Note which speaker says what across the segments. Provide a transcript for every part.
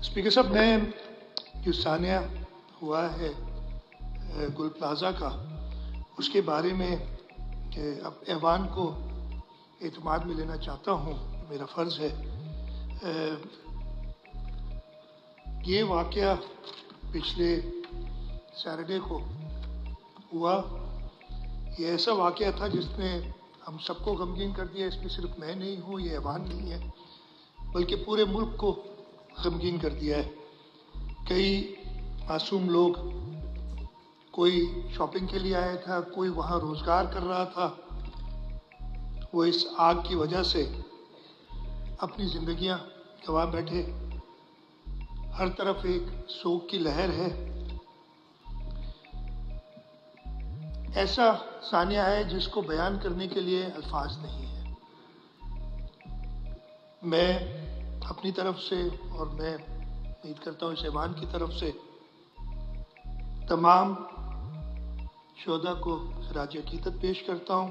Speaker 1: Speaker صاحب، میں جو سانحہ ہوا ہے گل پلازا کا، اس کے بارے میں اب ایوان کو اعتماد میں لینا چاہتا ہوں، میرا فرض ہے۔ یہ واقعہ پچھلے سیٹرڈے کو ہوا۔ یہ ایسا واقعہ تھا جس نے ہم سب کو غمگین کر دیا۔ اس میں صرف میں نہیں ہوں، یہ ایوان نہیں ہے، بلکہ پورے ملک کو غمگین کر دیا ہے۔ کئی معصوم لوگ، کوئی شاپنگ کے لیے آیا تھا، کوئی وہاں روزگار کر رہا تھا، وہ اس آگ کی وجہ سے اپنی زندگیاں گنوا بیٹھے۔ ہر طرف ایک سوگ کی لہر ہے۔ ایسا سانحہ ہے جس کو بیان کرنے کے لیے الفاظ نہیں ہیں۔ میں اپنی طرف سے، اور میں امید کرتا ہوں اس ایوان کی طرف سے، تمام شہداء کو خراج عقیدت پیش کرتا ہوں۔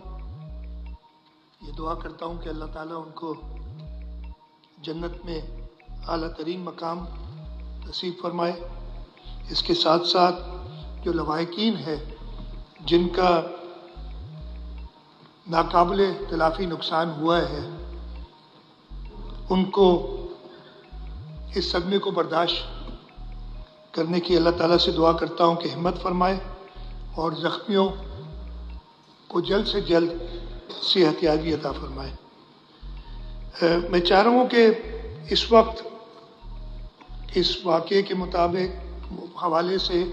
Speaker 1: یہ دعا کرتا ہوں کہ اللہ تعالیٰ ان کو جنت میں اعلیٰ ترین مقام نصیب فرمائے۔ اس کے ساتھ ساتھ جو لواحقین ہیں جن کا ناقابل تلافی نقصان ہوا ہے، ان کو اس صدمے کو برداشت کرنے کی اللہ تعالیٰ سے دعا کرتا ہوں کہ ہمت فرمائے اور زخمیوں کو جلد سے جلد صحت یابی عطا فرمائے۔ میں چاہ رہا ہوں کہ اس وقت اس واقعے کے مطابق حوالے سے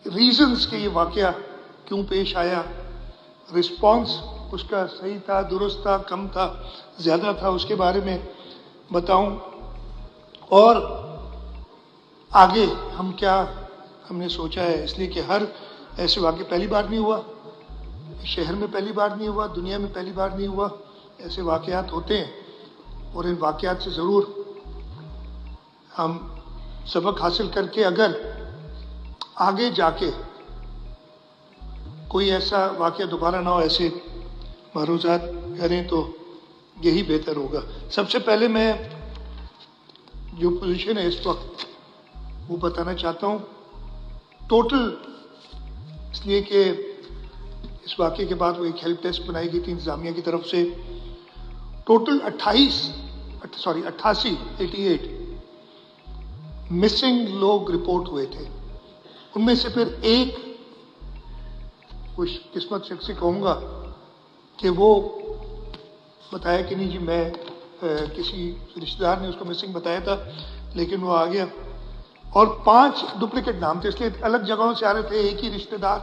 Speaker 1: ریزنز کہ یہ واقعہ کیوں پیش آیا، رسپانس اس کا صحیح تھا، درست تھا، کم تھا، زیادہ تھا، اس کے بارے میں بتاؤں، اور آگے ہم نے سوچا ہے، اس لیے کہ ہر ایسے واقعہ پہلی بار نہیں ہوا، شہر میں پہلی بار نہیں ہوا، دنیا میں پہلی بار نہیں ہوا۔ ایسے واقعات ہوتے ہیں اور ان واقعات سے ضرور ہم سبق حاصل کر کے اگر آگے جا کے کوئی ایسا واقعہ دوبارہ نہ ہو، ایسے معروضات کریں تو یہی بہتر ہوگا۔ سب سے پہلے میں جو پوزیشن ہے اس وقت وہ بتانا چاہتا ہوں۔ ٹوٹل، اس لیے کہ اس واقعے کے بعد وہ ایک ہیلپ ڈیسک بنائی گئی تھی انتظامیہ کی طرف سے، ٹوٹل 88 مسنگ لوگ رپورٹ ہوئے تھے۔ ان میں سے پھر ایک خوش قسمت شخص سے کہوں گا کہ وہ بتایا کہ نہیں جی، میں کسی رشتہ دار نے اس کو مسنگ بتایا تھا لیکن وہ آ گیا، اور 5 ڈپلیکیٹ نام تھے، اس لیے الگ جگہوں سے آ رہے تھے۔ ایک ہی رشتہ دار،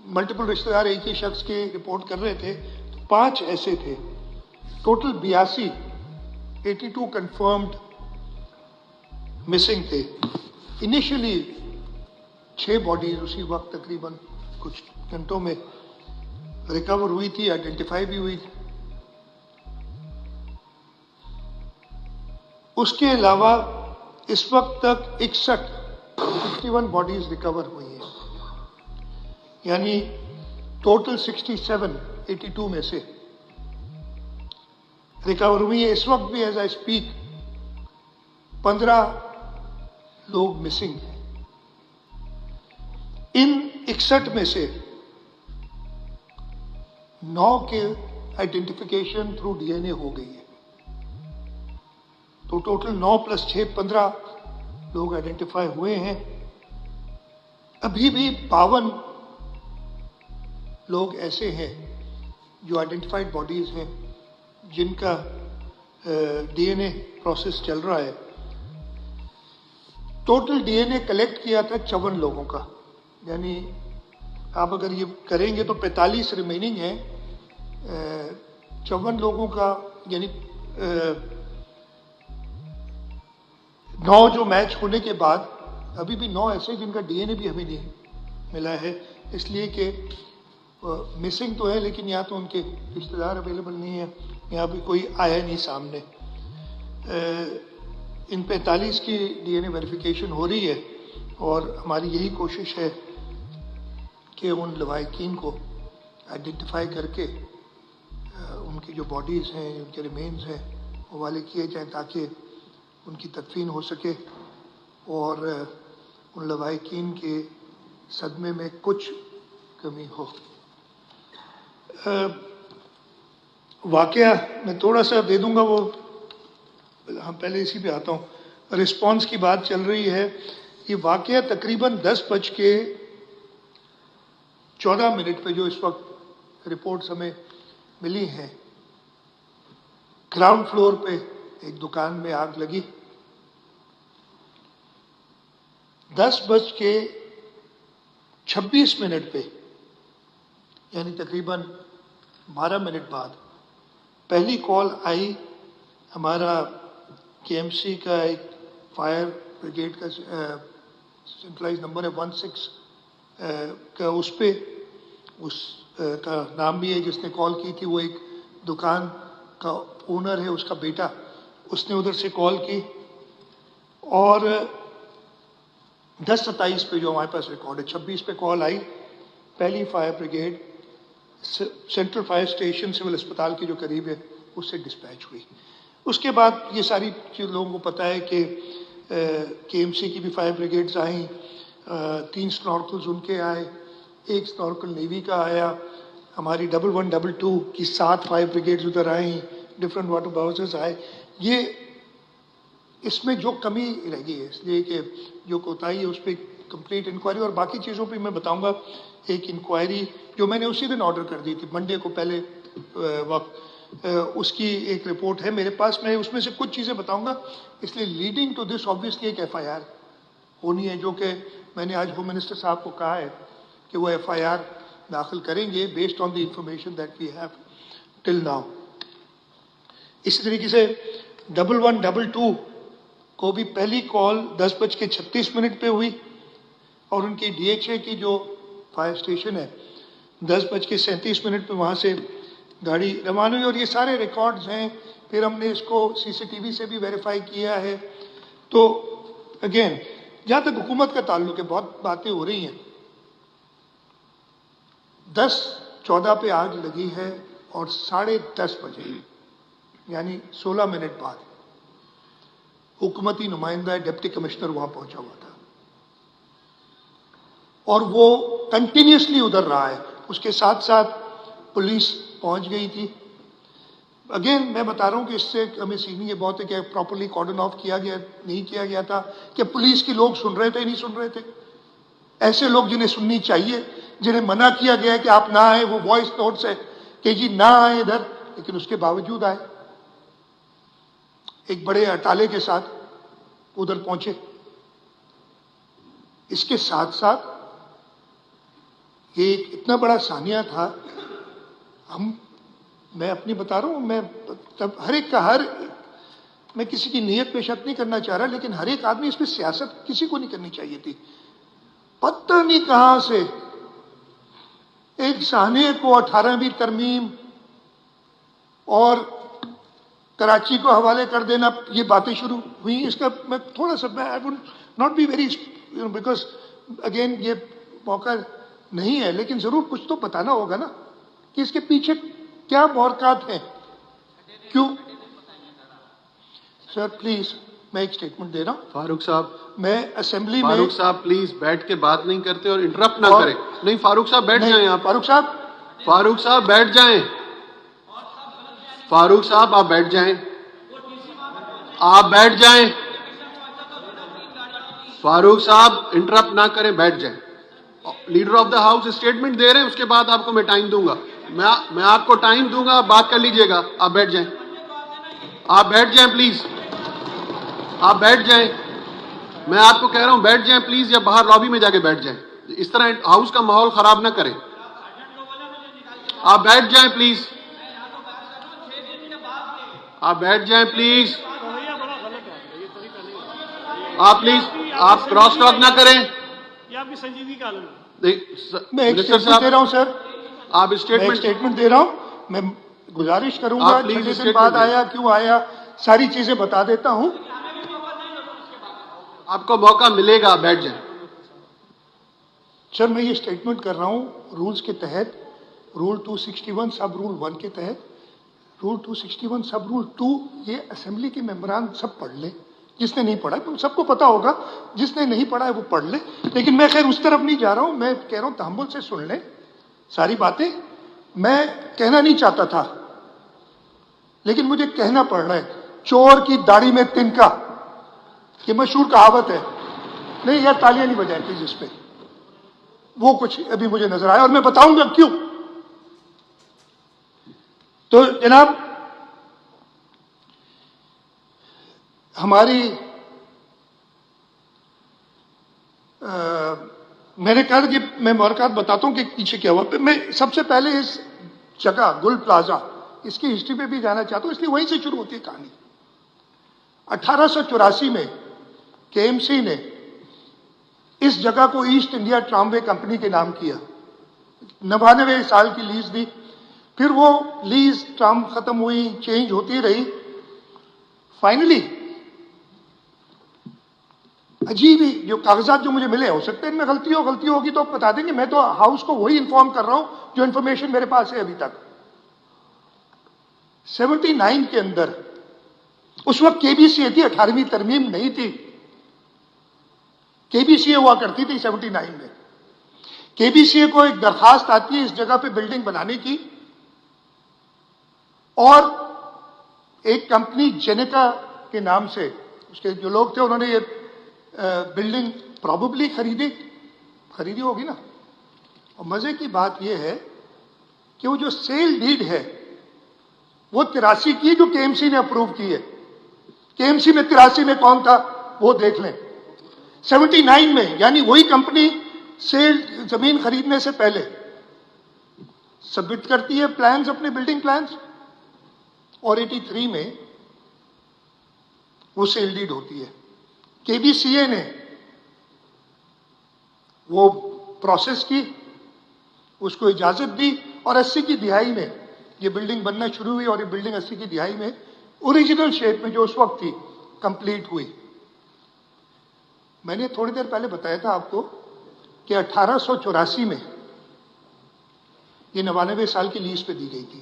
Speaker 1: ملٹیپل رشتہ دار ایک ہی شخص کے رپورٹ کر رہے تھے، 5 ایسے تھے۔ ٹوٹل 82 کنفرمڈ مسنگ تھے۔ انیشلی 6 باڈیز اسی وقت تقریباً کچھ گھنٹوں میں ریکور ہوئی تھی، آئیڈینٹیفائی بھی ہوئی تھی۔ اس کے علاوہ اس وقت تک 61 باڈیز ریکور ہوئی ہیں، یعنی ٹوٹل 82 میں سے ریکور ہوئی ہے۔ اس وقت بھی ایز آئی اسپیک 15 لوگ مسنگ ہیں۔ ان 61 میں سے 9 کے آئیڈینٹیفیکیشن تھرو ڈی این اے ہو گئی ہے، تو ٹوٹل 9 + 6 15 لوگ آئیڈینٹیفائی ہوئے ہیں۔ ابھی بھی 52 لوگ ایسے ہیں جو آئیڈینٹیفائڈ باڈیز ہیں جن کا ڈی این اے پروسیس چل رہا ہے۔ ٹوٹل ڈی این اے کلیکٹ کیا تھا 54 لوگوں کا، یعنی آپ اگر یہ کریں گے تو 45 ریمیننگ ہے 54 لوگوں کا، یعنی 9 جو میچ ہونے کے بعد ابھی بھی 9 ایسے جن کا ڈی این اے بھی ہمیں نہیں ملا ہے، اس لیے کہ مسنگ تو ہے لیکن یا تو ان کے رشتہ دار اویلیبل نہیں ہیں یا بھی کوئی آیا نہیں سامنے۔ ان 45 کی ڈی این اے ویریفیکیشن ہو رہی ہے اور ہماری یہی کوشش ہے کہ ان لواحقین کو آئیڈینٹیفائی کر کے ان کی جو باڈیز ہیں، ان کے ریمینز ہیں، حوالے کیے جائیں تاکہ ان کی تدفین ہو سکے اور ان لواحقین کے صدمے میں کچھ کمی ہو۔ واقعہ میں تھوڑا سا دے دوں گا، وہ ہم پہلے اسی پہ آتا ہوں۔ رسپانس کی بات چل رہی ہے، یہ واقعہ تقریباً 10:14 پہ جو اس وقت رپورٹس ہمیں ملی ہیں، گراؤنڈ فلور پہ ایک دکان میں آگ لگی۔ 10:26 پہ یعنی تقریباً 12 منٹ بعد پہلی کال آئی۔ ہمارا کے ایم سی کا ایک فائر بریگیڈ کا سینٹرلائز نمبر ہے 16 کا، اس پہ اس کا نام بھی ہے جس نے کال کی تھی، وہ ایک دکان کا اونر ہے، اس کا بیٹا، اس نے ادھر سے کال کی۔ اور 10:27 پہ جو ہمارے پاس ریکارڈ ہے، 26 پہ کال آئی، پہلی fire brigade central fire station civil اسپتال کے جو قریب ہے اس سے ڈسپیچ ہوئی۔ اس کے بعد یہ ساری چیز لوگوں کو پتہ ہے کہ کے ایم سی کی بھی فائر بریگیڈز آئیں، 3 سنورکلز ان کے آئے، 1 سنورکل نیوی کا آیا، ہماری 1122 کی 7 فائر بریگیڈز ادھر آئیں، ڈفرینٹ واٹر باؤسز آئے۔ یہ اس میں جو کمی رہی ہے، اس لیے کہ جو کوتاہی ہے اس پہ کمپلیٹ انکوائری، اور باقی چیزوں پہ میں بتاؤں گا۔ ایک انکوائری جو میں نے اسی دن آرڈر کر دی تھی، منڈے کو پہلے وقت، اس کی ایک رپورٹ ہے میرے پاس، میں اس میں سے کچھ چیزیں بتاؤں گا۔ اس لیے لیڈنگ ٹو دس آبویسلی ایک ایف آئی آر ہونی ہے، جو کہ میں نے آج ہوم منسٹر صاحب کو کہا ہے کہ وہ ایف آئی آر داخل کریں گے based on the information that we have till now. اسی طریقے سے 1122 کو بھی پہلی کال 10:36 پہ ہوئی، اور ان کی ڈی ایچ اے کی جو فائر اسٹیشن ہے 10:37 پہ وہاں سے گاڑی روانہ ہوئی، اور یہ سارے ریکارڈز ہیں۔ پھر ہم نے اس کو سی سی ٹی وی سے بھی ویریفائی کیا ہے۔ تو اگین جہاں تک حکومت کا تعلق ہے، بہت باتیں ہو رہی ہیں۔ 10:14 پہ آگ لگی ہے اور 10:30 بجے یعنی 16 منٹ بعد حکومتی نمائندہ ڈپٹی کمشنر وہاں پہنچا ہوا تھا، اور وہ کنٹینیوسلی ادھر رہا ہے۔ اس کے ساتھ ساتھ پولیس پہنچ گئی تھی۔ اگین میں بتا رہا ہوں کہ اس سے ہمیں سیکھنے یہ بہت ہے کہ پراپرلی کارڈن آف کیا گیا نہیں کیا گیا تھا، کہ پولیس کے لوگ سن رہے تھے نہیں سن رہے تھے۔ ایسے لوگ جنہیں سننی چاہیے، جنہیں منع کیا گیا ہے کہ آپ نہ آئیں، وہ وائس نوٹس ہے کہ جی نہ آئیں ادھر، لیکن اس کے باوجود آئے، ایک بڑے اٹالے کے ساتھ ادھر پہنچے۔ اس کے ساتھ ساتھ یہ ایک اتنا بڑا ثانیہ تھا، میں اپنی بتا رہا ہوں، میں ہر ایک کا میں کسی کی نیت پہ شک نہیں کرنا چاہ رہا، لیکن ہر ایک آدمی اس پہ سیاست کسی کو نہیں کرنی چاہیے تھی۔ پتہ نہیں کہاں سے ایک ثانیے کو 18ویں ترمیم اور کراچی کو حوالے کر دینا، یہ باتیں شروع ہوئی۔ اس کا میں تھوڑا سا I would not be very because again یہ موقع نہیں ہے، لیکن ضرور کچھ تو بتانا ہوگا نا کہ اس کے پیچھے کیا محرکات ہیں، کیوں؟ سر پلیز میں ایک سٹیٹمنٹ دے رہا ہوں۔
Speaker 2: فاروق صاحب،
Speaker 1: میں اسمبلی میں،
Speaker 2: فاروق صاحب پلیز بیٹھ کے بات نہیں کرتے اور انٹرپٹ نہ کریں۔ نہیں فاروق صاحب بیٹھ جائیں آپ۔
Speaker 1: فاروق صاحب،
Speaker 2: فاروق صاحب بیٹھ جائیں۔ فاروق صاحب آپ بیٹھ جائیں، آپ بیٹھ جائیں۔ فاروق صاحب انٹرپٹ نہ کریں، بیٹھ جائیں۔ Leader of the house statement دے رہے ہیں، اس کے بعد آپ کو میں ٹائم دوں گا، میں آپ کو ٹائم دوں گا، آپ بات کر لیجئے گا۔ آپ بیٹھ جائیں، آپ بیٹھ جائیں پلیز، آپ بیٹھ جائیں۔ میں آپ کو کہہ رہا ہوں بیٹھ جائیں پلیز، یا باہر لابی میں جا کے بیٹھ جائیں، اس طرح ہاؤس کا ماحول خراب نہ کریں۔ آپ بیٹھ جائیں پلیز، آپ بیٹھ جائیں پلیز، آپ پلیز آپ کراس ٹاک نہ کریں۔
Speaker 3: یہ آپ کی سنجیدگی کا عالم ہے۔
Speaker 1: میں ایک اسٹیٹمنٹ دے رہا ہوں سر،
Speaker 2: آپ
Speaker 1: میں ایک
Speaker 2: اسٹیٹمنٹ
Speaker 1: اسٹیٹمنٹ دے رہا ہوں۔ میں گزارش کروں گا،
Speaker 2: آپ پلیز
Speaker 1: 6 دن بعد
Speaker 2: اسٹیٹمنٹ
Speaker 1: آیا کیوں آیا ساری چیزیں بتا دیتا ہوں۔
Speaker 2: آپ کو موقع ملے گا، آپ بیٹھ جائیں۔
Speaker 1: سر میں یہ اسٹیٹمنٹ کر رہا ہوں رولز کے تحت، رول 261 سب رول 1 کے تحت، رول 261 سب رول 2، یہ اسمبلی کے ممبران سب پڑھ لیں، جس نے نہیں پڑھا سب کو پتا ہوگا, جس نے نہیں پڑھا ہے وہ پڑھ لے. لیکن میں خیر اس طرف نہیں جا رہا ہوں, میں کہہ رہا ہوں تحمل سے سن لیں ساری باتیں. میں کہنا نہیں چاہتا تھا لیکن مجھے کہنا پڑ رہا ہے. چور کی داڑھی میں تنکا, یہ مشہور کہاوت ہے. نہیں یار تالیاں نہیں بجائیں پلیز اس پہ, وہ کچھ ابھی مجھے نظر آیا اور میں بتاؤں گا کیوں. تو جناب ہماری میں نے کہا کہ میں محرکات بتاتا ہوں کہ پیچھے کیا ہوا. میں سب سے پہلے اس جگہ گل پلازا اس کی ہسٹری پہ بھی جانا چاہتا ہوں, اس لیے وہیں سے شروع ہوتی ہے کہانی. 1884 میں کے ایم سی نے اس جگہ کو ایسٹ انڈیا ٹراموے کمپنی کے نام کیا. 99 سال کی لیز دی. پھر وہ لیز ٹرام ختم ہوئی, چینج ہوتی رہی. فائنلی عجیب ہی جو کاغذات جو مجھے ملے, ہو سکتا ہے ان میں غلطی ہوگی تو بتا دیں گے. میں تو ہاؤس کو وہی انفارم کر رہا ہوں جو انفارمیشن میرے پاس ہے ابھی تک. 79 کے اندر اس وقت کے بی سی اے تھی, 18ویں ترمیم نہیں تھی. کے بی سی اے ہوا کرتی تھی 79 میں. کے بی سی اے کو ایک درخواست آتی ہے اس جگہ پہ بلڈنگ بنانے کی, اور ایک کمپنی جینیکا کے نام سے اس کے جو لوگ تھے انہوں نے یہ بلڈنگ پروبیبلی خریدی ہوگی نا. اور مزے کی بات یہ ہے کہ وہ جو سیل ڈیڈ ہے وہ 83 کی جو کے ایم سی نے اپروو کی ہے. کے ایم سی میں 83 میں کون تھا وہ دیکھ لیں. 79 میں یعنی وہی کمپنی سیل زمین خریدنے سے پہلے سبمٹ کرتی ہے پلانز, اپنے بلڈنگ پلانز, اور 83 میں وہ سیل ڈیڈ ہوتی ہے. کے بی سی اے نے وہ پروسیس کی, اس کو اجازت دی, اور 80 کی دہائی میں یہ بلڈنگ بننا شروع ہوئی, اور یہ بلڈنگ 80 کی دہائی میں اوریجنل شیپ میں جو اس وقت تھی کمپلیٹ ہوئی. میں نے تھوڑی دیر پہلے بتایا تھا آپ کو کہ 1884 میں یہ 99 سال کی لیز پہ دی گئی تھی.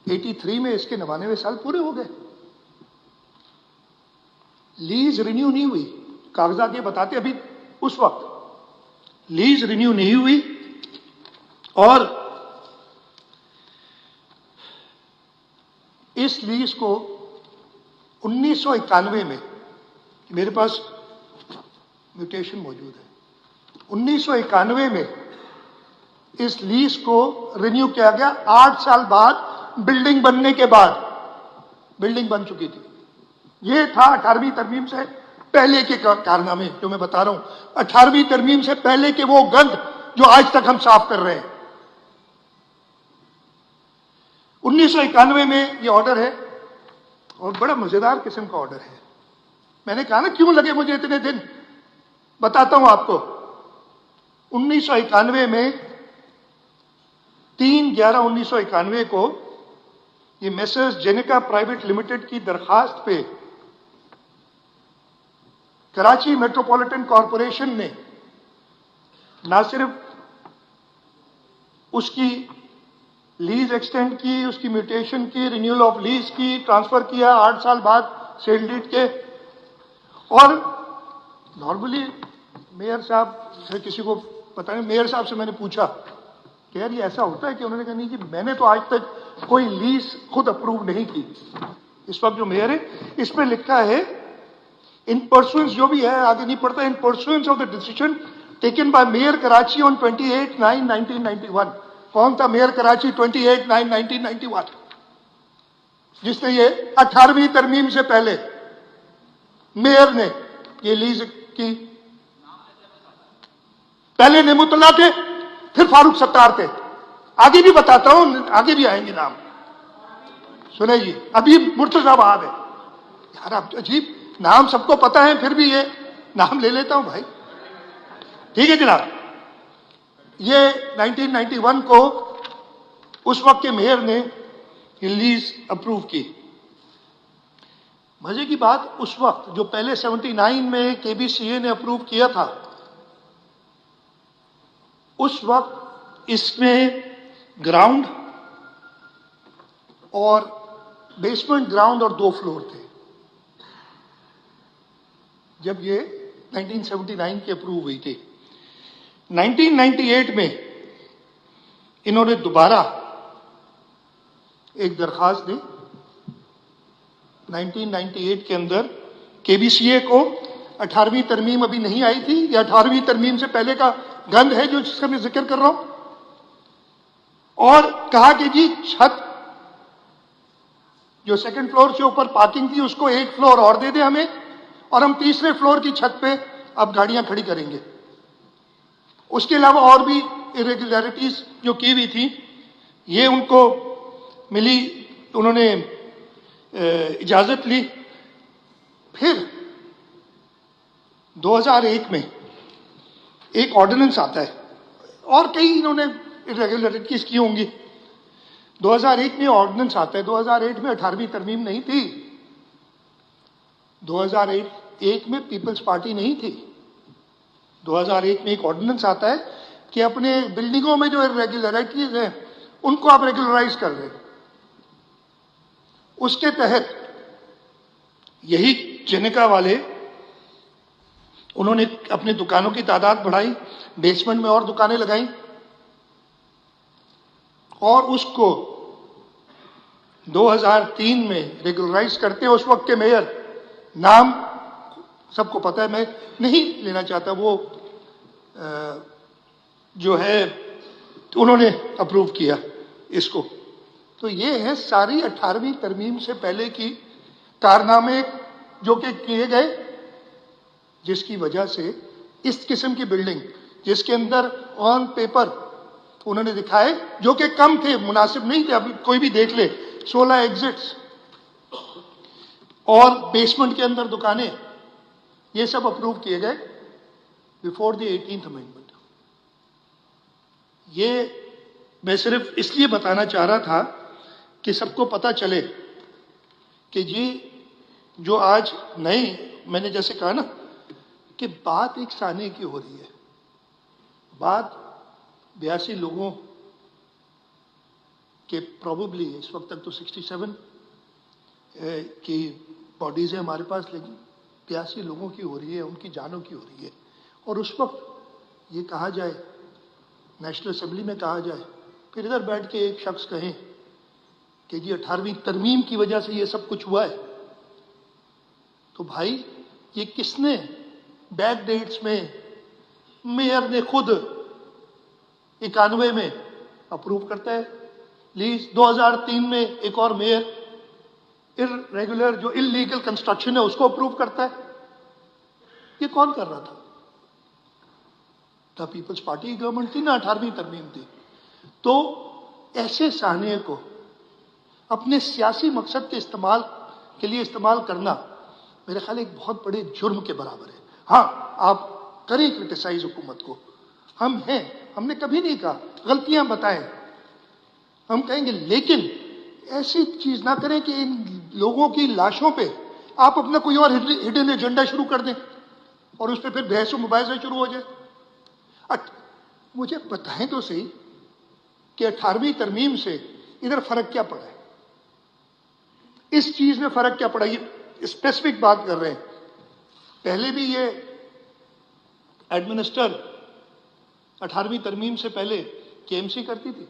Speaker 1: 83 میں اس کے 99 سال پورے ہو گئے. لیز رینیو نہیں ہوئی. کاغذات یہ بتاتے ابھی اس وقت لیز رینیو نہیں ہوئی, اور اس لیز کو 1991 میں, میرے پاس میوٹیشن موجود ہے, 1991 میں اس لیز کو رینیو کیا گیا. 8 سال بعد بلڈنگ بننے کے بعد بلڈنگ بن چکی تھی. یہ تھا 18ویں ترمیم سے پہلے کے کارنامے جو میں بتا رہا ہوں. 18ویں ترمیم سے پہلے کے وہ گند جو آج تک ہم صاف کر رہے ہیں. 1991 میں یہ آرڈر ہے, اور بڑا مزیدار قسم کا آرڈر ہے. میں نے کہا نا کیوں لگے مجھے اتنے دن, بتاتا ہوں آپ کو. 1991 میں 3/11/1991 کو یہ میسرز جینیکا پرائیویٹ لمیٹڈ کی درخواست پہ کراچی میٹروپولیٹن کارپوریشن نے نہ صرف اس کی لیز ایکسٹینڈ کی, اس کی میوٹیشن کی, رینیول آف لیز کی, ٹرانسفر کیا 8 سال بعد سیل ڈیڈ کے. اور نارملی میئر صاحب سے کسی کو پتہ نہیں, میئر صاحب سے میں نے پوچھا کہ یار یہ ایسا ہوتا ہے کہ انہوں نے کہا نہیں جی میں نے تو آج تک کوئی لیز خود اپروو نہیں کی. اس وقت جو میئر ہے اس پہ لکھا ہے ان پرسوئنس, جو بھی ہے آگے نہیں پڑتا, in pursuance of the decision taken by mayor Karachi on 28/9/1991. کون تھا میئر کراچی 28/9/1991 جس نے یہ 18ویں ترمیم سے پہلے میئر نے یہ لیز کی. پہلے نعمت اللہ تھے, پھر فاروق ستار تھے. آگے بھی بتاتا ہوں, آگے بھی آئیں گے نام. سنیں جی, ابھی مرتضی بہاد ہے. یار اب عجیب نام سب کو پتا ہے, پھر بھی یہ نام لے لیتا ہوں بھائی. ٹھیک ہے جناب, یہ 1991 کو اس وقت کے میئر نے یہ لیز اپروو کی. مزے کی بات, اس وقت جو پہلے 79 میں کے بی سی اے نے اپروو کیا تھا, اس وقت اس میں گراؤنڈ اور بیسمنٹ گراؤنڈ اور 2 فلور تھے. جب یہ 1979 کی اپروو ہوئی تھی. 1998 میں انہوں نے دوبارہ ایک درخواست دی. 1998 کے اندر کے بی سی اے کو 18ویں ترمیم ابھی نہیں آئی تھی، یا 18ویں ترمیم سے پہلے کا گند ہے جو جس کا میں ذکر کر رہا ہوں، اور کہا کہ جی چھت جو سیکنڈ فلور سے اوپر پارکنگ تھی اس کو ایک فلور اور دے دیں ہمیں، اور ہم تیسرے فلور کی چھت پہ اب گاڑیاں کھڑی کریں گے. اس کے علاوہ اور بھی irregularities جو کی ہوئی تھی یہ ان کو ملی، انہوں نے اجازت لی. پھر 2001 میں ایک آرڈیننس آتا ہے، اور کئی انہوں نے irregularities کی ہوں گی. 2001 میں آرڈیننس آتا ہے. 2008 میں 18ویں ترمیم نہیں تھی. 2001 میں پیپلز پارٹی نہیں تھی. 2001 میں ایک آرڈیننس آتا ہے کہ اپنے بلڈنگوں میں جو irregularities ہیں ان کو آپ ریگولرائز کر دیں. اس کے تحت یہی جنکا والے انہوں نے اپنی دکانوں کی تعداد بڑھائی، بیسمنٹ میں اور دکانیں لگائیں، اور اس کو 2003 میں ریگولرائز کرتے ہیں. اس وقت کے میئر، نام سب کو پتہ ہے، میں نہیں لینا چاہتا، وہ جو ہے انہوں نے اپروو کیا اس کو. تو یہ ہے ساری 18ویں ترمیم سے پہلے کی کارنامے جو کہ کیے گئے، جس کی وجہ سے اس قسم کی بلڈنگ جس کے اندر آن پیپر انہوں نے دکھائے جو کہ کم تھے، مناسب نہیں تھے، اب کوئی بھی دیکھ لے، 16 ایگزٹس اور بیسمنٹ کے اندر دکانیں، یہ سب اپروو کیے گئے بیفور دی 18th امینڈمنٹ. یہ میں صرف اس لیے بتانا چاہ رہا تھا کہ سب کو پتہ چلے کہ جی جو آج نئے، میں نے جیسے کہا نا کہ بات ایک سانے کی ہو رہی ہے. بات 82 لوگوں کے پروبیبلی اس وقت تک تو 67 کی باڈیز ہیں ہمارے پاس، لیکن 82 لوگوں کی ہو رہی ہے، ان کی جانوں کی ہو رہی ہے. اور اس وقت یہ کہا جائے، نیشنل اسمبلی میں کہا جائے، پھر ادھر بیٹھ کے ایک شخص کہیں کہ جی 18ویں ترمیم کی وجہ سے یہ سب کچھ ہوا ہے. تو بھائی یہ کس نے بیک ڈیٹس میں میئر نے خود 91 میں اپروو کرتا ہے لیز. 2003 میں ایک اور میئر ریگولر جو انلیگل کنسٹرکشن ہے اس کو اپروو کرتا ہے. یہ کون کر رہا تھا؟ نہ پیپلز پارٹی کی گورنمنٹ تھی، نہ 18ویں ترمیم تھی. تو ایسے سانحے کو اپنے سیاسی مقصد کے استعمال کے لیے استعمال کرنا میرے خیال ایک بہت بڑے جرم کے برابر ہے. ہاں آپ کریں کرٹیسائز حکومت کو، ہم ہیں، ہم نے کبھی نہیں کہا غلطیاں بتائیں، ہم کہیں گے، لیکن ایسی چیز نہ کریں کہ ان لوگوں کی لاشوں پہ آپ اپنا کوئی اور ہڈن ایجنڈا شروع کر دیں اور اس پہ پھر بحث و مباحثہ شروع ہو جائے. مجھے بتائیں تو صحیح کہ 18ویں ترمیم سے ادھر فرق کیا پڑا ہے، اس چیز میں فرق کیا پڑا. یہ اسپیسیفک بات کر رہے ہیں. پہلے بھی یہ ایڈمنسٹر 18ویں ترمیم سے پہلے کے ایم سی کرتی تھی،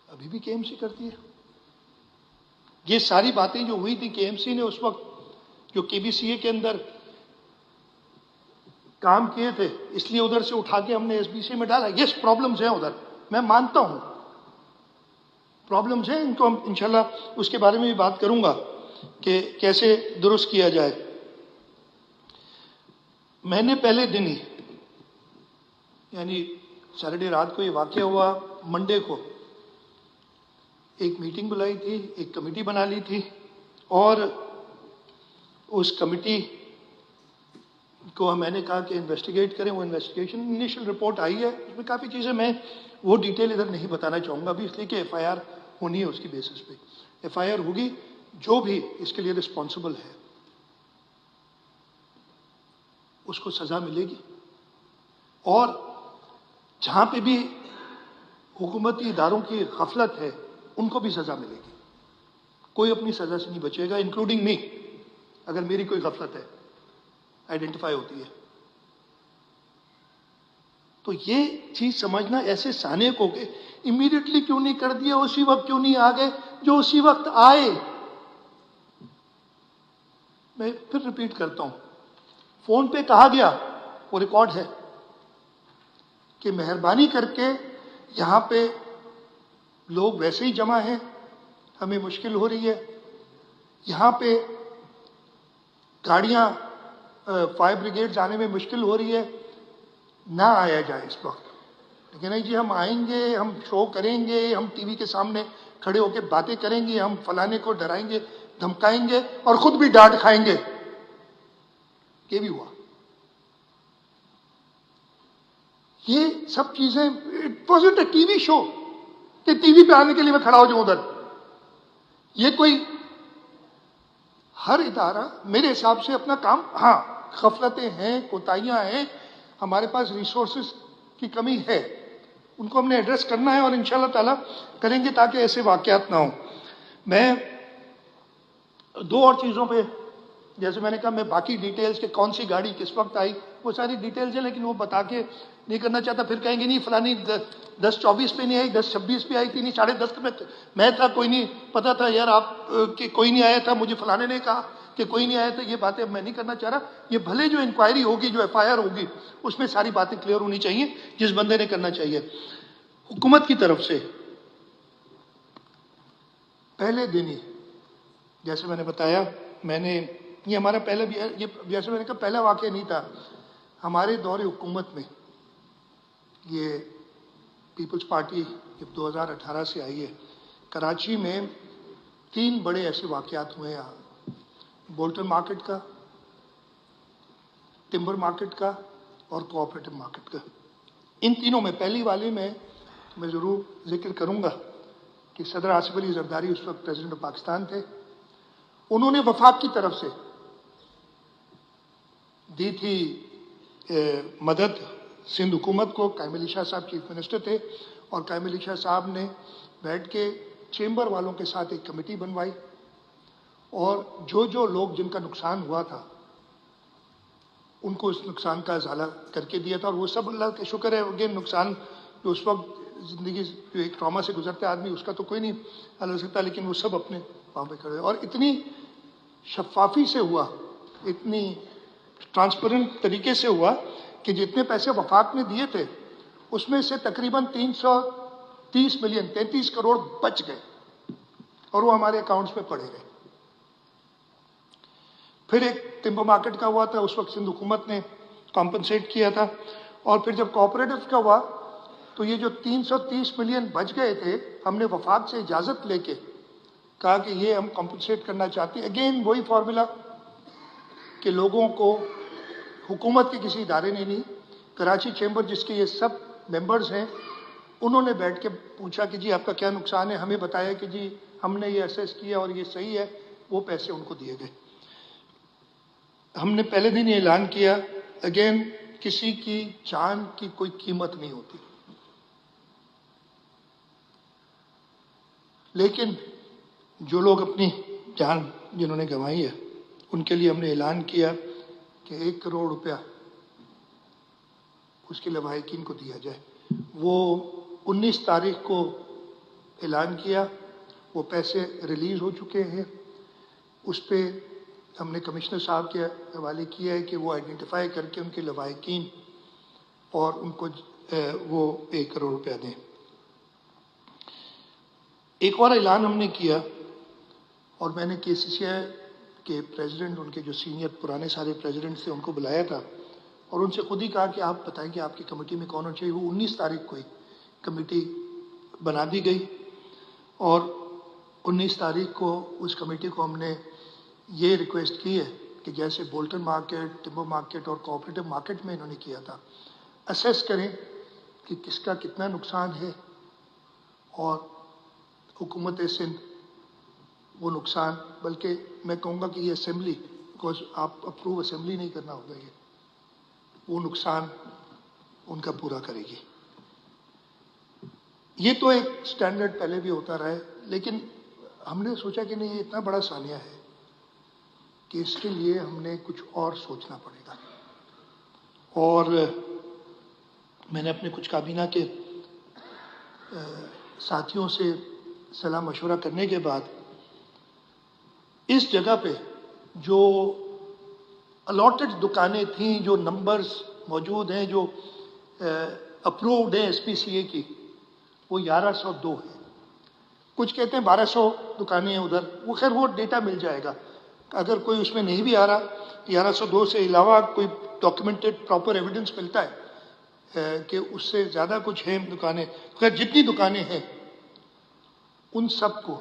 Speaker 1: ابھی بھی کے ایم سی کرتی ہے. یہ ساری باتیں جو ہوئی تھی کے ایم سی نے اس وقت جو کے بی سی اے کے اندر کام کیے تھے، اس لیے ادھر سے اٹھا کے ہم نے ایس بی سی میں ڈالا. یس پرابلمز ہیں ادھر، میں مانتا ہوں پرابلمز ہیں، ان کو ہم انشاءاللہ اس کے بارے میں بھی بات کروں گا کہ کیسے درست کیا جائے. میں نے پہلے دن ہی یعنی سیٹرڈے رات کو یہ واقعہ ہوا، منڈے کو ایک میٹنگ بلائی تھی، ایک کمیٹی بنا لی تھی، اور اس کمیٹی کو میں نے کہا کہ انویسٹیگیٹ کریں. وہ انویسٹیگیشن انیشل رپورٹ آئی ہے، اس میں کافی چیزیں میں وہ ڈیٹیل ادھر نہیں بتانا چاہوں گا ابھی، اس لیے کہ ایف آئی آر ہونی ہے. اس کی بیسس پہ ایف آئی آر ہوگی، جو بھی اس کے لیے رسپانسبل ہے اس کو سزا ملے گی، اور جہاں پہ بھی حکومتی اداروں کی غفلت ہے ان کو بھی سزا ملے گی. کوئی اپنی سزا سے نہیں بچے گا، انکلوڈنگ می، اگر میری کوئی غفلت ہے. آئیڈینٹیفائی ہوتی ہے. تو یہ چیز سمجھنا ایسے سانے کو کہ امیڈیٹلی کیوں نہیں کر دیا, اسی وقت کیوں نہیں آ گئے, جو اسی وقت آئے. میں پھر ریپیٹ کرتا ہوں, فون پہ کہا گیا, وہ ریکارڈ ہے, کہ مہربانی کر کے یہاں پہ لوگ ویسے ہی جمع ہیں, ہمیں مشکل ہو رہی ہے, یہاں پہ گاڑیاں فائر بریگیڈ جانے میں مشکل ہو رہی ہے, نہ آیا جائے اس وقت. لیکن نہیں جی ہم آئیں گے, ہم شو کریں گے, ہم ٹی وی کے سامنے کھڑے ہو کے باتیں کریں گے, ہم فلانے کو ڈرائیں گے, دھمکائیں گے اور خود بھی ڈانٹ کھائیں گے. یہ بھی ہوا. یہ سب چیزیں, it wasn't a TV show کہ ٹی وی پہ آنے کے لیے میں کھڑا ہو جاؤں ادھر. یہ کوئی, ہر ادارہ میرے حساب سے اپنا کام, ہاں غفلتیں ہیں, کوتاہیاں ہیں, ہمارے پاس ریسورسز کی کمی ہے, ان کو ہم نے ایڈریس کرنا ہے اور انشاءاللہ تعالیٰ کریں گے تاکہ ایسے واقعات نہ ہوں. میں دو اور چیزوں پہ, جیسے میں نے کہا میں باقی ڈیٹیلز کہ کون سی گاڑی کس وقت آئی وہ ساری ڈیٹیلز ہیں, لیکن وہ بتا کے نہیں کرنا چاہتا. پھر کہیں گے نہیں فلانی 10:24 پہ نہیں آئی, 10:26 پہ آئی تھی, نہیں 10:30 میں تھا, کوئی نہیں پتا تھا یار آپ کہ کوئی نہیں آیا تھا, مجھے فلانے نے کہا کہ کوئی نہیں آیا تھا. یہ باتیں میں نہیں کرنا چاہ رہا. یہ بھلے جو انکوائری ہوگی, جو ایف آئی آر ہوگی, اس میں ساری باتیں کلیئر ہونی چاہیے جس بندے نے کرنا چاہیے. حکومت کی طرف سے پہلے دن ہی, جیسے میں نے بتایا, میں نے یہ ہمارا پہلے بھی, یہ جیسے میں نے کہا پہلا واقعہ نہیں تھا ہمارے دور حکومت میں. یہ پیپلز پارٹی جب 2018 سے آئی ہے, کراچی میں 3 بڑے ایسے واقعات ہوئے ہیں, بولٹن مارکیٹ کا, ٹمبر مارکیٹ کا اور کوآپریٹو مارکیٹ کا. ان تینوں میں پہلی والی میں ضرور ذکر کروں گا کہ صدر آصف علی زرداری اس وقت پریزیڈنٹ آف پاکستان تھے. انہوں نے وفاق کی طرف سے دی تھی مدد سندھ حکومت کو. قائم علی شاہ صاحب چیف منسٹر تھے, اور قائم علی شاہ صاحب نے بیٹھ کے چیمبر والوں کے ساتھ ایک کمیٹی بنوائی, اور جو لوگ جن کا نقصان ہوا تھا ان کو اس نقصان کا ازالہ کر کے دیا تھا. اور وہ سب اللہ کا شکر ہے, اگین نقصان جو اس وقت زندگی جو ایک ٹراما سے گزرتا ہے آدمی, اس کا تو کوئی نہیں حل ہو سکتا, لیکن وہ سب اپنے پاؤں پہ کھڑے. اور اتنی شفافی سے ہوا, اتنی ٹرانسپیرنٹ طریقے سے ہوا کہ جتنے پیسے وفاق نے دیے تھے اس میں سے تقریباً 330 ملین 33 کروڑ بچ گئے, اور وہ ہمارے اکاؤنٹس میں پڑے گئے. پھر ایک ٹمبر مارکیٹ کا ہوا تھا, اس وقت سندھ حکومت نے کمپنسیٹ کیا تھا. اور پھر جب کوآپریٹو کا ہوا تو یہ جو 330 ملین بچ گئے تھے, ہم نے وفاق سے اجازت لے کے کہا کہ یہ ہم کمپنسیٹ کرنا چاہتے ہیں. اگین وہی فارمولا کہ لوگوں کو حکومت کے کسی ادارے نے نہیں, کراچی چیمبر جس کے یہ سب ممبرز ہیں, انہوں نے بیٹھ کے پوچھا کہ جی آپ کا کیا نقصان ہے, ہمیں بتایا کہ جی ہم نے یہ اسیس کیا اور یہ صحیح ہے, وہ پیسے ان کو دیے گئے. ہم نے پہلے دن یہ اعلان کیا, اگین کسی کی جان کی کوئی قیمت نہیں ہوتی, لیکن جو لوگ اپنی جان جنہوں نے گنوائی ہے ان کے لیے ہم نے اعلان کیا کہ 1 کروڑ روپیہ اس کے لواحقین کو دیا جائے. وہ 19 تاریخ کو اعلان کیا, وہ پیسے ریلیز ہو چکے ہیں. اس پہ ہم نے کمشنر صاحب کے حوالے کیا ہے کہ وہ آئیڈینٹیفائی کر کے ان کے لواحقین اور ان کو وہ 1 کروڑ روپیہ دیں. ایک اور اعلان ہم نے کیا, اور میں نے کے سی سی آئی کے پریزیڈنٹ, ان کے جو سینئر پرانے سارے پریزیڈنٹ تھے, ان کو بلایا تھا اور ان سے خود ہی کہا کہ آپ بتائیں کہ آپ کی کمیٹی میں کون ہونا چاہیے. وہ 19 تاریخ کو ہی کمیٹی بنا دی گئی, اور 19 تاریخ کو اس کمیٹی کو ہم نے یہ ریکویسٹ کی ہے کہ جیسے بولٹن مارکیٹ, ٹمبر مارکیٹ اور کوآپریٹو مارکیٹ میں انہوں نے کیا تھا, اسیس کریں کہ کس کا کتنا نقصان ہے, اور حکومت سندھ وہ نقصان, بلکہ میں کہوں گا کہ یہ اسمبلی, بیکاز آپ اپروو اسمبلی نہیں کرنا ہوگا, یہ وہ نقصان ان کا پورا کرے گی. یہ تو ایک سٹینڈرڈ پہلے بھی ہوتا رہا ہے, لیکن ہم نے سوچا کہ نہیں, یہ اتنا بڑا سانیہ ہے کہ اس کے لیے ہم نے کچھ اور سوچنا پڑے گا. اور میں نے اپنے کچھ کابینہ کے ساتھیوں سے صلاح مشورہ کرنے کے بعد اس جگہ پہ جو الاٹڈ دکانیں تھیں، جو نمبرز موجود ہیں، جو اپرووڈ ہیں ایس پی سی اے کی، وہ 1102 ہیں. کچھ کہتے ہیں 1200 دکانیں ہیں ادھر. وہ خیر وہ ڈیٹا مل جائے گا. اگر کوئی اس میں نہیں بھی آ رہا، 1102 سے علاوہ کوئی ڈاکیومنٹڈ پراپر ایویڈنس ملتا ہے کہ اس سے زیادہ کچھ ہیں دکانیں. خیر جتنی دکانیں ہیں ان سب کو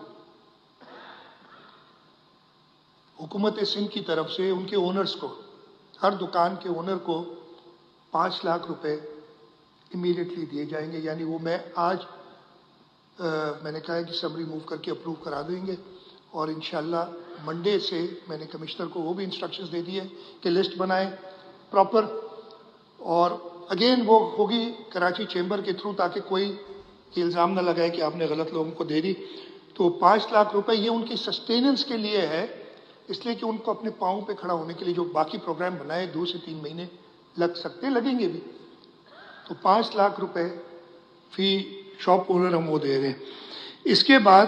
Speaker 1: حکومت سندھ کی طرف سے ان کے اونرز کو، ہر دکان کے اونر کو 5 لاکھ روپے امیڈیٹلی دیے جائیں گے. یعنی وہ میں نے کہا ہے کہ سب ریموو کر کے اپروو کرا دیں گے. اور انشاءاللہ منڈے سے میں نے کمشنر کو وہ بھی انسٹرکشنز دے دیے کہ لسٹ بنائیں پراپر. اور اگین وہ ہوگی کراچی چیمبر کے تھرو، تاکہ کوئی یہ الزام نہ لگائے کہ آپ نے غلط لوگوں کو دے دی. تو 5 لاکھ روپے یہ ان کی سسٹیننس کے لیے ہے، اس لیے کہ ان کو اپنے پاؤں پہ کھڑا ہونے کے لیے جو باقی پروگرام بنائے 2 سے 3 مہینے لگیں گے بھی. تو 5 لاکھ روپے فی شاپ اونر ہم وہ دے رہے ہیں. اس کے بعد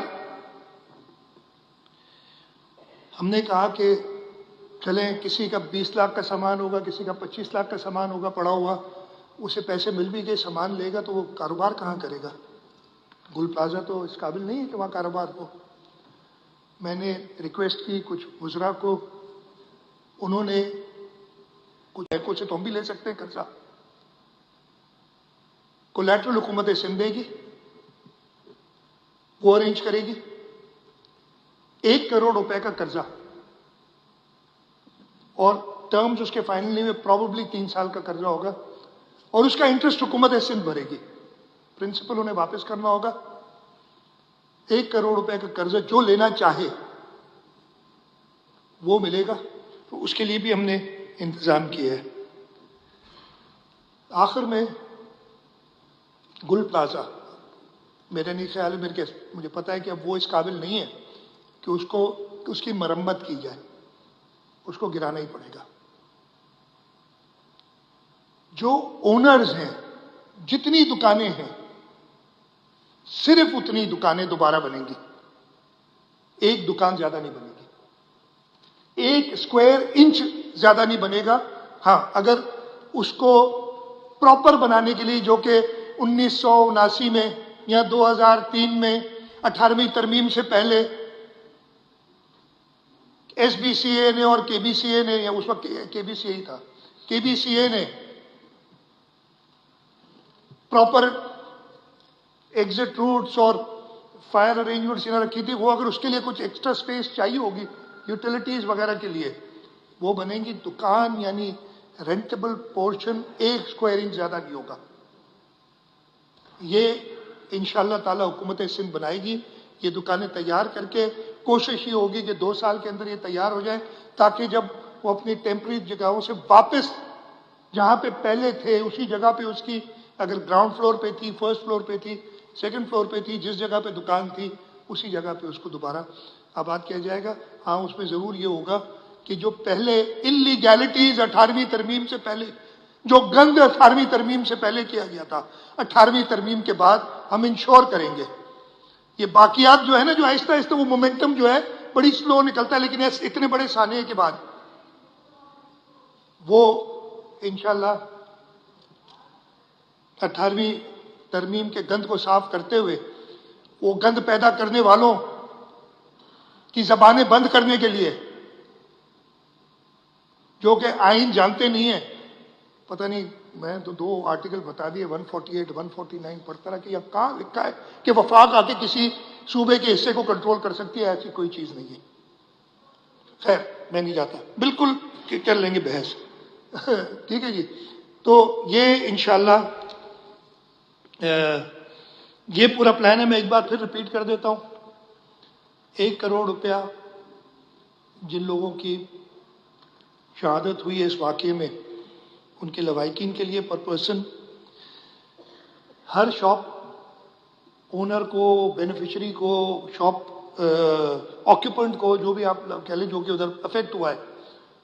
Speaker 1: ہم نے کہا کہ چلیں کسی کا 20 لاکھ کا سامان ہوگا، کسی کا 25 لاکھ کا سامان ہوگا پڑا ہوا، اسے پیسے مل بھی گئے، سامان لے گا تو وہ کاروبار کہاں کرے گا؟ گل پلازا تو اس قابل نہیں ہے کہ وہاں کاروبار ہو. میں نے ریکویسٹ کی کچھ وزراء کو، انہوں نے کچھ بینکوں سے تو ہم بھی لے سکتے ہیں قرضہ، کولیٹرل حکومت سندھ دے گی، وہ ارینج کرے گی. 1 کروڑ روپے کا قرضہ، اور ٹرمز اس کے فائنل نہیں ہوئے، پروبیبلی 3 سال کا قرضہ ہوگا، اور اس کا انٹرسٹ حکومت سندھ بھرے گی. پرنسپل انہیں واپس کرنا ہوگا. 1 کروڑ روپے کا قرضہ جو لینا چاہے وہ ملے گا. تو اس کے لیے بھی ہم نے انتظام کیا ہے. آخر میں گل پلازا میرا نہیں خیال ہے، مجھے پتہ ہے کہ اب وہ اس قابل نہیں ہے کہ اس کی مرمت کی جائے، اس کو گرانا ہی پڑے گا. جو اونرز ہیں، جتنی دکانیں ہیں، صرف اتنی دکانیں دوبارہ بنیں گی. ایک دکان زیادہ نہیں بنے گی، 1 اسکوائر انچ زیادہ نہیں بنے گا. ہاں اگر اس کو پراپر بنانے کے لیے، جو کہ 1979 میں یا 2003 میں 18ویں ترمیم سے پہلے ایس بی سی اے نے اور کے بی سی اے نے، یا اس وقت کے بی سی اے تھا، کے بی سی اے نے پراپر ایگزٹ روٹس اور فائر ارینجمنٹس یہاں رکھی تھی، وہ اگر اس کے لیے کچھ ایکسٹرا سپیس چاہیے ہوگی یوٹیلیٹیز وغیرہ کے لیے، وہ بنے گی. دکان یعنی رینٹیبل پورشن 1 اسکوائر انچ زیادہ نہیں ہوگا. یہ انشاءاللہ تعالی حکومت سندھ بنائے گی. یہ دکانیں تیار کر کے کوشش یہ ہوگی کہ 2 سال کے اندر یہ تیار ہو جائیں، تاکہ جب وہ اپنی ٹیمپرری جگہوں سے واپس جہاں پہ پہلے تھے اسی جگہ پہ، اس کی اگر گراؤنڈ فلور پہ تھی، فرسٹ فلور پہ تھی، سیکنڈ فلور پہ تھی، جس جگہ پہ دکان تھی اسی جگہ پہ اس کو دوبارہ آباد کیا جائے گا. ہاں اس میں ضرور یہ ہوگا کہ جو پہلے انلیگیلٹیز 18ویں ترمیم سے پہلے، جو گند 18ویں ترمیم سے پہلے کیا گیا تھا، 18ویں ترمیم کے بعد ہم انشور کریں گے. یہ باقیات جو ہے نا، جو آہستہ آہستہ وہ مومنٹم جو ہے بڑی سلو نکلتا ہے، لیکن اتنے بڑے سانحے کے بعد وہ انشاءاللہ 18ویں ترمیم کے گند کو صاف کرتے ہوئے، وہ گند پیدا کرنے والوں کی زبانیں بند کرنے کے لیے، جو کہ آئین جانتے نہیں ہیں. پتہ نہیں، میں تو 2 آرٹیکل بتا دیے، 148 149 پڑھتا رہا کہ یہ کہاں لکھا ہے کہ وفاق آ کے کسی صوبے کے حصے کو کنٹرول کر سکتی ہے. ایسی کوئی چیز نہیں ہے. خیر میں نہیں جاتا، بالکل کر لیں گے بحث. ٹھیک ہے جی. تو یہ انشاءاللہ یہ پورا پلان ہے. میں ایک بار پھر ریپیٹ کر دیتا ہوں. 1 کروڑ روپیہ جن لوگوں کی شہادت ہوئی ہے اس واقعے میں، ان کے لواحقین کے لیے پر پرسن، ہر شاپ اونر کو، بینیفیشری کو، شاپ آکیوپنٹ کو، جو بھی آپ کہہ لیں جو کہ ادھر افیکٹ ہوا ہے،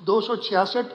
Speaker 1: 268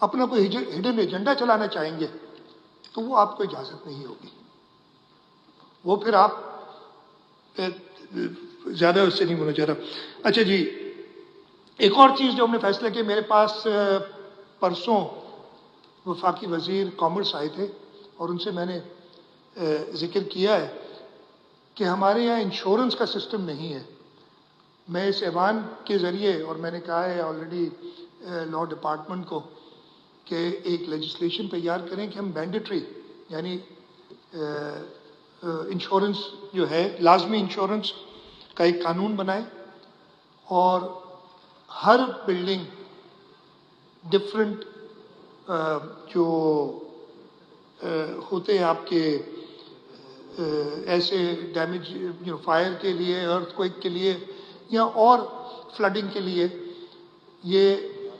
Speaker 1: اپنا کوئی ہڈن ایجنڈا چلانا چاہیں گے تو وہ آپ کو اجازت نہیں ہوگی، وہ پھر آپ زیادہ اس سے نہیں ہونا چاہ رہا۔ اچھا جی، ایک اور چیز جو ہم نے فیصلہ کیا، میرے پاس پرسوں وفاقی وزیر کامرس آئے تھے اور ان سے میں نے ذکر کیا ہے کہ ہمارے یہاں انشورنس کا سسٹم نہیں ہے۔ میں اس ایوان کے ذریعے، اور میں نے کہا ہے آلریڈی لاء ڈپارٹمنٹ کو، کہ ایک لیجسلیشن تیار کریں کہ ہم مینڈیٹری یعنی انشورنس جو ہے لازمی انشورنس کا ایک قانون بنائیں، اور ہر بلڈنگ ڈفرینٹ جو ہوتے ہیں آپ کے ایسے ڈیمیج فائر کے لیے، ارتھ کوئک کے لیے یا اور فلڈنگ کے لیے، یہ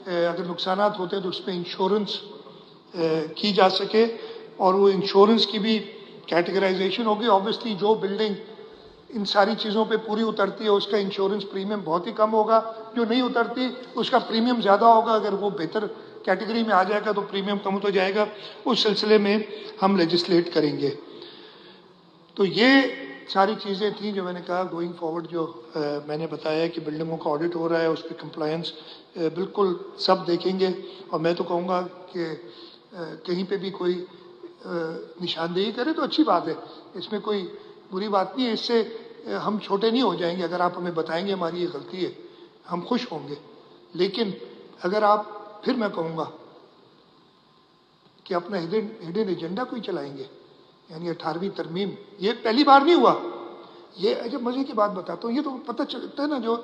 Speaker 1: اگر نقصانات ہوتے ہیں تو اس میں انشورنس کی جا سکے، اور وہ انشورنس کی بھی کیٹیگرائزیشن ہوگی۔ آبویسلی جو بلڈنگ ان ساری چیزوں پہ پوری اترتی ہے اس کا انشورنس پریمیم بہت ہی کم ہوگا، جو نہیں اترتی اس کا پریمیم زیادہ ہوگا۔ اگر وہ بہتر کیٹیگری میں آ جائے گا تو پریمیم کم ہوتا جائے گا۔ اس سلسلے میں ہم لیجسلیٹ کریں گے۔ تو یہ ساری چیزیں تھیں جو میں نے کہا گوئنگ فارورڈ، جو میں نے بتایا کہ بلڈنگوں کا آڈٹ ہو رہا ہے، اس پہ کمپلائنس بالکل سب دیکھیں گے، اور میں تو کہوں گا کہ کہیں پہ بھی کوئی نشاندہی کرے تو اچھی بات ہے، اس میں کوئی بری بات نہیں ہے، اس سے ہم چھوٹے نہیں ہو جائیں گے۔ اگر آپ ہمیں بتائیں گے ہماری یہ غلطی ہے، ہم خوش ہوں گے، لیکن اگر آپ، پھر میں کہوں گا کہ اپنا ہڈن ایجنڈا کوئی چلائیں گے، یعنی 18ویں ترمیم، یہ پہلی بار نہیں ہوا۔ یہ جب مزے کی بات بتاتا ہوں، یہ تو پتہ چلتا ہے نا، جو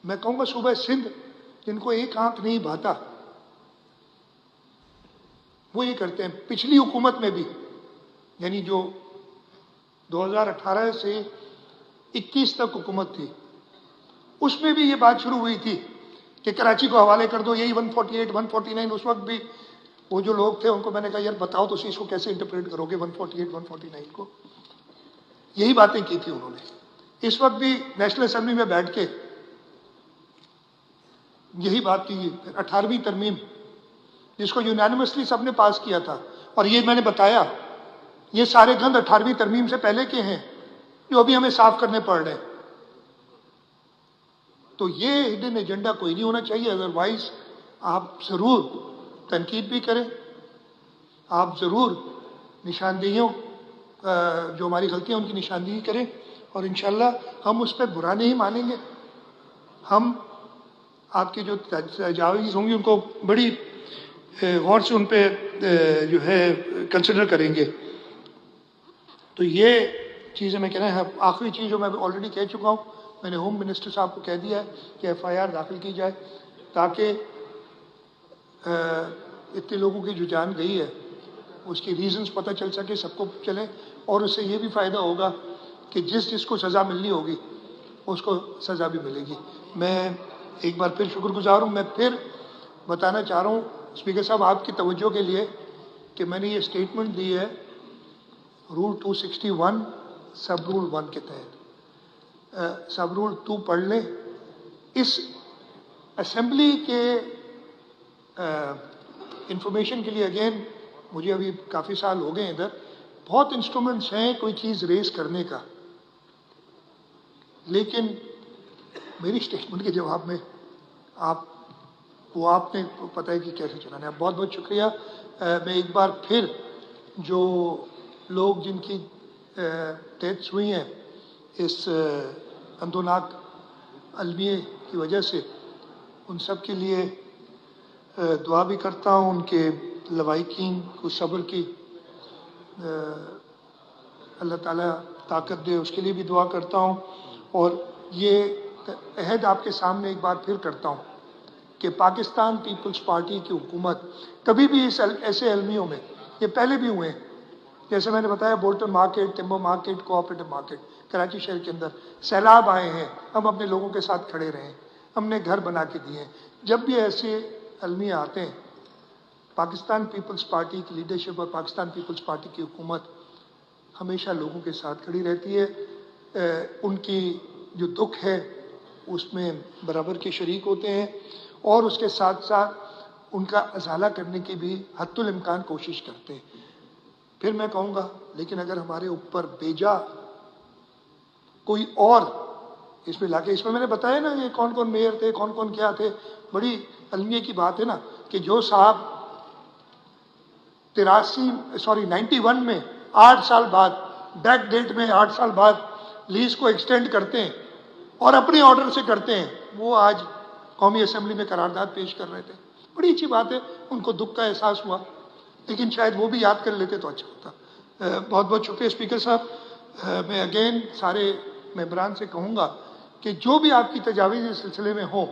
Speaker 1: میں کہوں گا صوبہ سندھ جن کو ایک آنکھ نہیں بھاتا وہ یہ کرتے ہیں۔ پچھلی حکومت میں بھی، یعنی جو 2018 سے 21 تک حکومت تھی، اس میں بھی یہ بات شروع ہوئی تھی کہ کراچی کو حوالے کر دو، یہی 148 149، اس وقت بھی وہ جو لوگ تھے ان کو میں نے کہا یار بتاؤ تو اس کو کیسے انٹرپریٹ کرو گے 148 149 کو، یہی باتیں کی تھی انہوں نے۔ اس وقت بھی نیشنل اسمبلی میں بیٹھ کے یہی بات کی۔ 18ویں ترمیم جس کو یونانیمسلی سب نے پاس کیا تھا، اور یہ میں نے بتایا یہ سارے گند 18ویں ترمیم سے پہلے کے ہیں جو ابھی ہمیں صاف کرنے پڑ رہے ہیں۔ تو یہ ہڈن ایجنڈا کوئی نہیں ہونا چاہیے، ادروائز آپ ضرور تنقید بھی کریں، آپ ضرور نشاندہیوں جو ہماری غلطیاں ان کی نشاندہی کریں، اور انشاءاللہ ہم اس پہ برا نہیں مانیں گے۔ ہم آپ کی جو تجاویز ہوں گی ان کو بڑی غور سے ان پہ جو ہے کنسیڈر کریں گے۔ تو یہ چیزیں میں کہہ رہا ہوں۔ آخری چیز جو میں آلریڈی کہہ چکا ہوں، میں نے ہوم منسٹر صاحب کو کہہ دیا ہے کہ FIR داخل کی جائے، تاکہ اتنے لوگوں کی جو جان گئی ہے اس کی ریزنز پتہ چل سکے، سب کو چلے، اور اس سے یہ بھی فائدہ ہوگا کہ جس کو سزا ملنی ہوگی اس کو سزا بھی ملے گی۔ میں ایک بار پھر شکر گزار ہوں۔ میں پھر بتانا چاہ رہا ہوں اسپیکر صاحب آپ کی توجہ کے لیے کہ میں نے یہ اسٹیٹمنٹ دی ہے رول 261 سب رول 1 کے تحت۔ سب رول 2 پڑھ لیں۔ اس اسمبلی کے انفارمیشن کے لیے اگین، مجھے ابھی کافی سال ہو گئے ادھر، بہت انسٹرومنٹس ہیں کوئی چیز ریز کرنے کا، لیکن میری اسٹیٹمنٹ کے جواب میں آپ نے پتہ ہے کہ کیسے چلانا ہے۔ بہت بہت شکریہ۔ میں ایک بار پھر جو لوگ جن کی ڈیتھس ہوئی ہیں اس اندوناک المیے کی وجہ سے، ان سب کے لیے دعا بھی کرتا ہوں، ان کے لواحقین کو صبر کی اللہ تعالیٰ طاقت دے، اس کے لیے بھی دعا کرتا ہوں۔ اور یہ عہد آپ کے سامنے ایک بار پھر کرتا ہوں کہ پاکستان پیپلز پارٹی کی حکومت کبھی بھی ایسے المیوں میں، یہ پہلے بھی ہوئے ہیں، جیسے میں نے بتایا Bolton market, timber market, cooperative market, Karachi شہر کے اندر سیلاب آئے ہیں، ہم اپنے لوگوں کے ساتھ کھڑے رہے ہیں، ہم نے گھر بنا کے دیے ہیں۔ جب بھی ایسے المیے آتے ہیں، پاکستان پیپلز پارٹی کی لیڈرشپ اور پاکستان پیپلز پارٹی کی حکومت ہمیشہ لوگوں کے ساتھ کھڑی رہتی ہے۔ ان کی جو دکھ ہے اس میں برابر کے شریک ہوتے ہیں، اور اس کے ساتھ ساتھ ان کا ازالہ کرنے کی بھی حتی الامکان کوشش کرتے ہیں. پھر میں کہوں گا لیکن اگر ہمارے اوپر بیجا کوئی اور اس میں لاگے، اس میں نے بتایا نا یہ کون کون میئر تھے، کون کون کیا تھے، بڑی المیہ کی بات ہے نا کہ جو صاحب 91 میں 8 سال بعد بیک ڈیٹ میں 8 سال بعد لیز کو ایکسٹینڈ کرتے ہیں اور اپنے آرڈر سے کرتے ہیں، وہ آج قومی اسمبلی میں قرارداد پیش کر رہے تھے. بڑی اچھی بات ہے، ان کو دکھ کا احساس ہوا، لیکن شاید وہ بھی یاد کر لیتے تو اچھا ہوتا. بہت بہت شکریہ اسپیکر صاحب. میں اگین سارے ممبران سے کہوں گا کہ جو بھی آپ کی تجاویز اس سلسلے میں ہو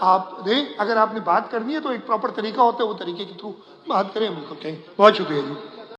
Speaker 1: آپ دیں. اگر آپ نے بات کرنی ہے تو ایک پراپر طریقہ ہوتا ہے، وہ طریقے کے تھرو بات کریں، ہم کو کہیں. بہت شکریہ جی.